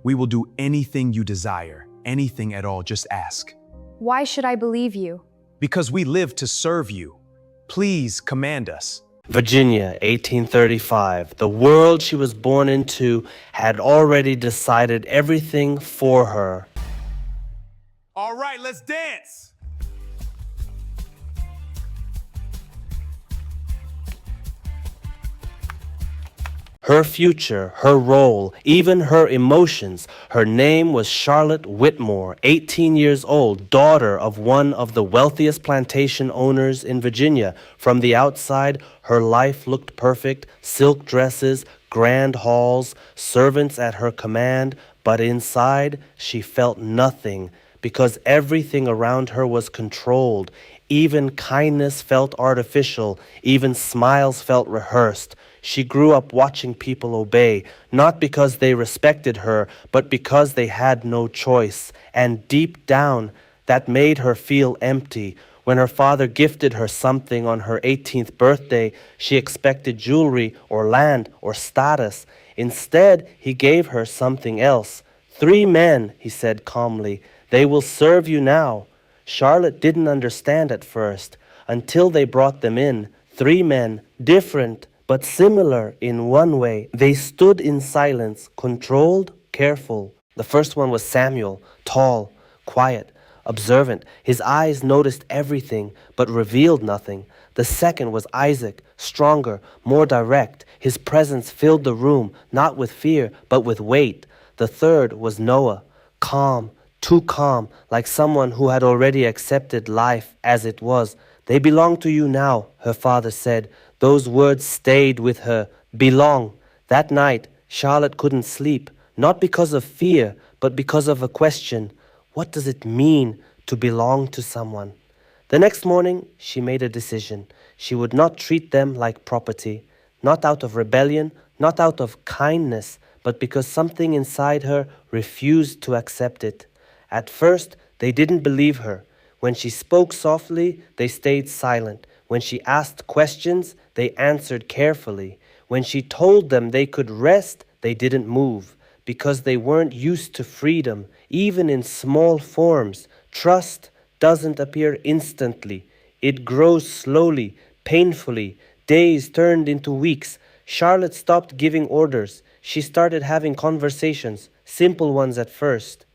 We will do anything you desire, anything at all, just ask. Why should I believe you? Because we live to serve you. Please command us. Virginia, 1835. The world she was born into had already decided everything for her. All right, let's dance. Her future, her role, even her emotions. Her name was Charlotte Whitmore, 18 years old, daughter of one of the wealthiest plantation owners in Virginia. From the outside, her life looked perfect, silk dresses, grand halls, servants at her command, but inside she felt nothing because everything around her was controlled. Even kindness felt artificial, even smiles felt rehearsed. She grew up watching people obey, not because they respected her, but because they had no choice. And deep down, that made her feel empty. When her father gifted her something on her 18th birthday, she expected jewelry or land or status. Instead, he gave her something else. 3 men, he said calmly. They will serve you now. Charlotte didn't understand at first, until they brought them in. 3 men, different, but similar in one way. They stood in silence, controlled, careful. The first one was Samuel, tall, quiet, observant. His eyes noticed everything, but revealed nothing. The second was Isaac, stronger, more direct. His presence filled the room, not with fear, but with weight. The third was Noah, calm, too calm, like someone who had already accepted life as it was. They belong to you now, her father said. Those words stayed with her. Belong. That night, Charlotte couldn't sleep, not because of fear, but because of a question. What does it mean to belong to someone? The next morning, she made a decision. She would not treat them like property, not out of rebellion, not out of kindness, but because something inside her refused to accept it. At first, they didn't believe her. When she spoke softly, they stayed silent. When she asked questions, they answered carefully. When she told them they could rest, they didn't move, because they weren't used to freedom, even in small forms. Trust doesn't appear instantly. It grows slowly, painfully. Days turned into weeks. Charlotte stopped giving orders. She started having conversations, simple ones at first.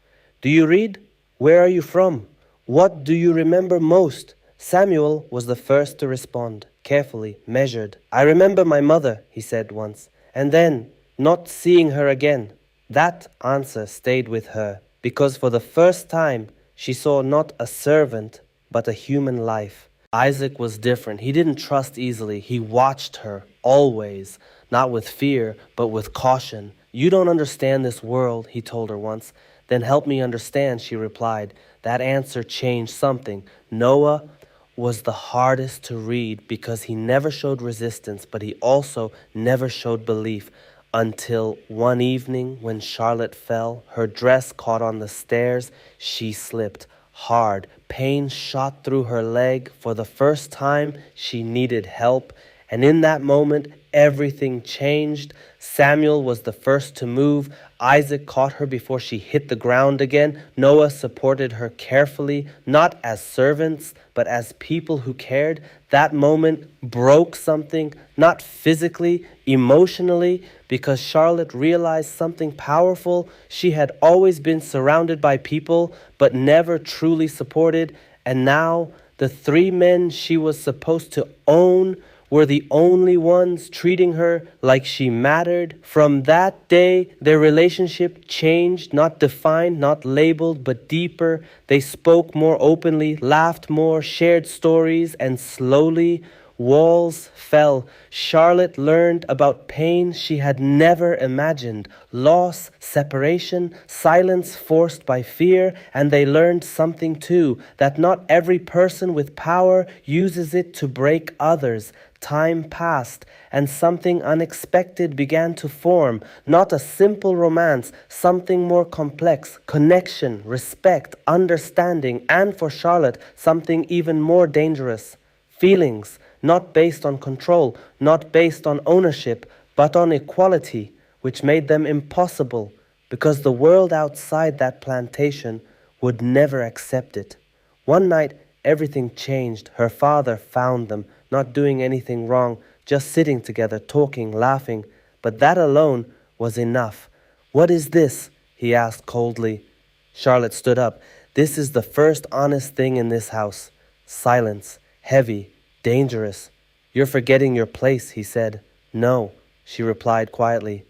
Do you read? Where are you from? What do you remember most? Samuel was the first to respond, carefully, measured. I remember my mother, he said once, and then not seeing her again. That answer stayed with her, because for the first time she saw not a servant, but a human life. Isaac was different. He didn't trust easily. He watched her, always, not with fear, but with caution. You don't understand this world, he told her once. Then help me understand, she replied. That answer changed something. Noah was the hardest to read because he never showed resistance, but he also never showed belief. Until one evening when Charlotte fell, her dress caught on the stairs, she slipped hard. Pain shot through her leg. For the first time, she needed help. And in that moment, everything changed. Samuel was the first to move. Isaac caught her before she hit the ground again. Noah supported her carefully, not as servants, but as people who cared. That moment broke something, not physically, emotionally, because Charlotte realized something powerful. She had always been surrounded by people, but never truly supported. And now, the 3 men she was supposed to own were the only ones treating her like she mattered. From that day, their relationship changed, not defined, not labeled, but deeper. They spoke more openly, laughed more, shared stories, and slowly, walls fell. Charlotte learned about pain she had never imagined. Loss, separation, silence forced by fear. And they learned something too, that not every person with power uses it to break others. Time passed, and something unexpected began to form. Not a simple romance, something more complex. Connection, respect, understanding, and for Charlotte, something even more dangerous. Feelings, not based on control, not based on ownership, but on equality, which made them impossible. because the world outside that plantation would never accept it. One night, everything changed. Her father found them, not doing anything wrong, just sitting together, talking, laughing. But that alone was enough. "What is this?" he asked coldly. Charlotte stood up. "This is the first honest thing in this house." Silence, heavy, dangerous. "You're forgetting your place," he said. "No," she replied quietly.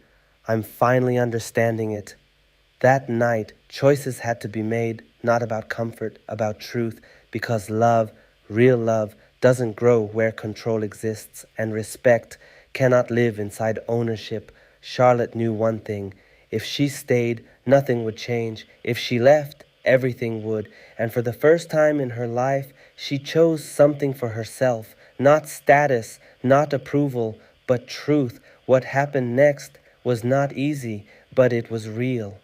"I'm finally understanding it." That night, choices had to be made, not about comfort, about truth, because love, real love, doesn't grow where control exists, and respect cannot live inside ownership. Charlotte knew one thing. If she stayed, nothing would change. If she left, everything would. And for the first time in her life, she chose something for herself. Not status, not approval, but truth. What happened next was not easy, but it was real.